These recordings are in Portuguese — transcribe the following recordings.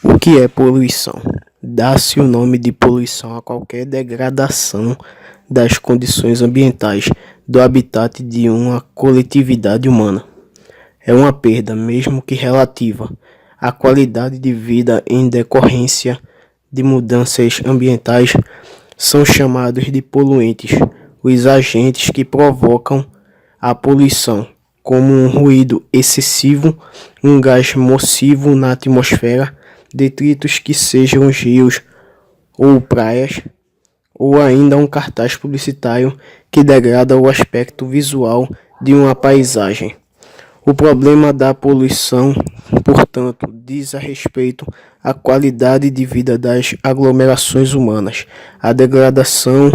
O que é poluição? Dá-se o nome de poluição a qualquer degradação das condições ambientais do habitat de uma coletividade humana. É uma perda, mesmo que relativa, à qualidade de vida em decorrência de mudanças ambientais. São chamados de poluentes os agentes que provocam a poluição, como um ruído excessivo, um gás nocivo na atmosfera, detritos que sejam os rios ou praias, ou ainda um cartaz publicitário que degrada o aspecto visual de uma paisagem. O problema da poluição, portanto, diz a respeito à qualidade de vida das aglomerações humanas. A degradação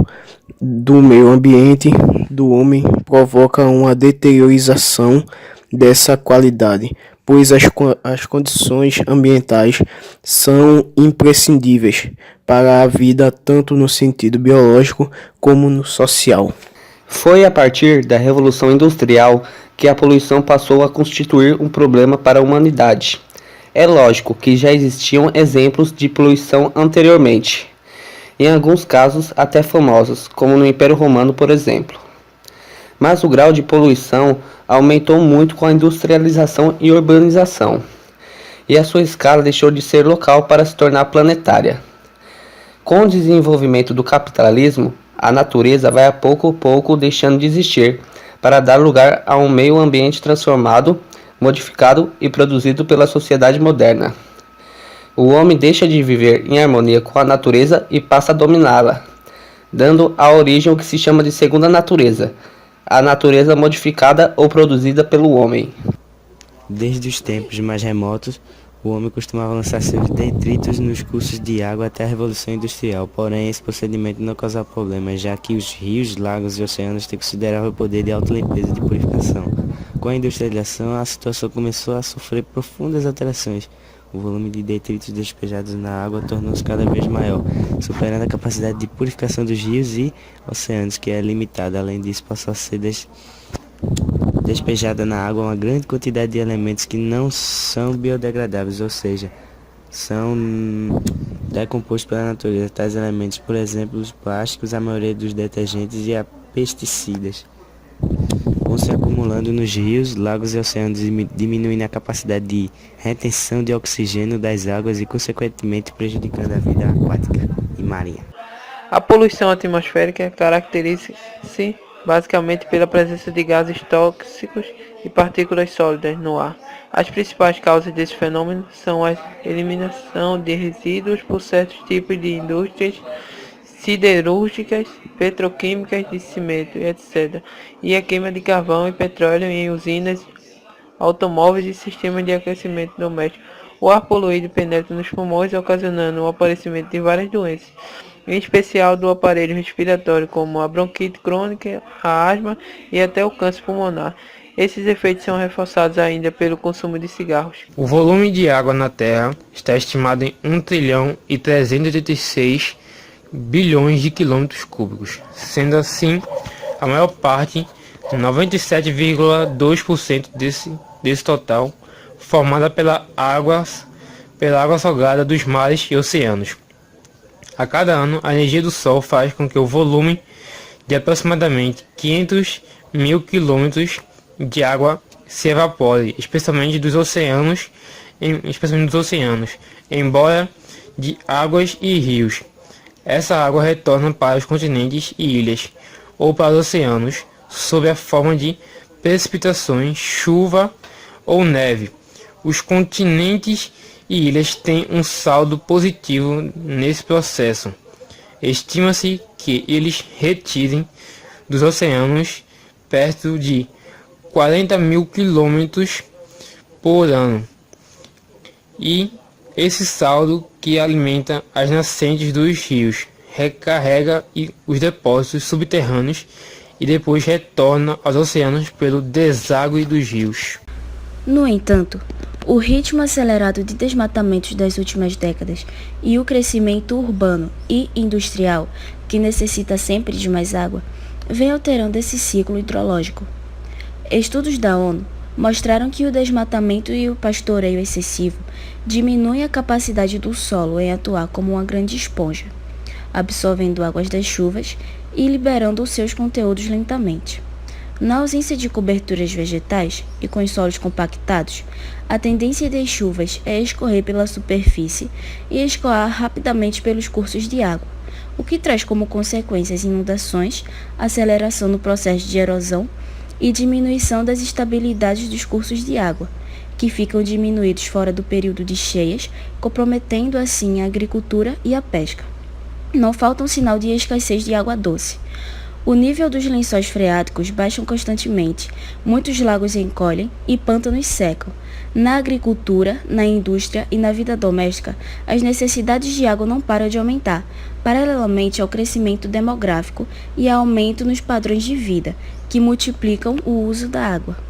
do meio ambiente do homem provoca uma deteriorização dessa qualidade, pois as condições ambientais são imprescindíveis para a vida tanto no sentido biológico como no social. Foi a partir da Revolução Industrial que a poluição passou a constituir um problema para a humanidade. É lógico que já existiam exemplos de poluição anteriormente, em alguns casos até famosos, como no Império Romano, por exemplo. Mas o grau de poluição aumentou muito com a industrialização e urbanização, e a sua escala deixou de ser local para se tornar planetária. Com o desenvolvimento do capitalismo, a natureza vai a pouco deixando de existir, para dar lugar a um meio ambiente transformado, modificado e produzido pela sociedade moderna. O homem deixa de viver em harmonia com a natureza e passa a dominá-la, dando à origem o que se chama de segunda natureza, a natureza modificada ou produzida pelo homem. Desde os tempos mais remotos, o homem costumava lançar seus detritos nos cursos de água até a Revolução Industrial, porém esse procedimento não causava problemas, já que os rios, lagos e oceanos têm considerável poder de autolimpeza e de purificação. Com a industrialização, a situação começou a sofrer profundas alterações. O volume de detritos despejados na água tornou-se cada vez maior, superando a capacidade de purificação dos rios e oceanos, que é limitada. Além disso, passou a ser despejada na água uma grande quantidade de elementos que não são biodegradáveis, ou seja, são decompostos pela natureza. Tais elementos, por exemplo, os plásticos, a maioria dos detergentes e a pesticidas, vão se acumulando nos rios, lagos e oceanos, diminuindo a capacidade de retenção de oxigênio das águas e, consequentemente, prejudicando a vida aquática e marinha. A poluição atmosférica caracteriza-se basicamente pela presença de gases tóxicos e partículas sólidas no ar. As principais causas desse fenômeno são a eliminação de resíduos por certos tipos de indústrias siderúrgicas, petroquímicas, de cimento, etc., e a queima de carvão e petróleo em usinas, automóveis e sistemas de aquecimento doméstico. O ar poluído penetra nos pulmões, ocasionando o aparecimento de várias doenças, em especial do aparelho respiratório, como a bronquite crônica, a asma e até o câncer pulmonar. Esses efeitos são reforçados ainda pelo consumo de cigarros. O volume de água na Terra está estimado em 1.386 bilhões de quilômetros cúbicos, sendo assim a maior parte, 97,2% desse total, formada pela água salgada dos mares e oceanos. A cada ano, a energia do Sol faz com que o volume de aproximadamente 500 mil quilômetros de água se evapore, especialmente dos oceanos, embora de águas e rios. Essa água retorna para os continentes e ilhas, ou para os oceanos, sob a forma de precipitações, chuva ou neve. Os continentes e ilhas têm um saldo positivo nesse processo. Estima-se que eles retirem dos oceanos perto de 40 mil quilômetros por ano. E esse saldo que alimenta as nascentes dos rios, recarrega os depósitos subterrâneos e depois retorna aos oceanos pelo deságue dos rios. No entanto, o ritmo acelerado de desmatamentos das últimas décadas e o crescimento urbano e industrial, que necessita sempre de mais água, vem alterando esse ciclo hidrológico. Estudos da ONU mostraram que o desmatamento e o pastoreio excessivo diminuem a capacidade do solo em atuar como uma grande esponja, absorvendo águas das chuvas e liberando os seus conteúdos lentamente. Na ausência de coberturas vegetais e com os solos compactados, a tendência das chuvas é escorrer pela superfície e escoar rapidamente pelos cursos de água, o que traz como consequências inundações, aceleração no processo de erosão e diminuição das estabilidades dos cursos de água, que ficam diminuídos fora do período de cheias, comprometendo assim a agricultura e a pesca. Não falta um sinal de escassez de água doce. O nível dos lençóis freáticos baixa constantemente, muitos lagos encolhem e pântanos secam. Na agricultura, na indústria e na vida doméstica, as necessidades de água não param de aumentar, paralelamente ao crescimento demográfico e ao aumento nos padrões de vida, que multiplicam o uso da água.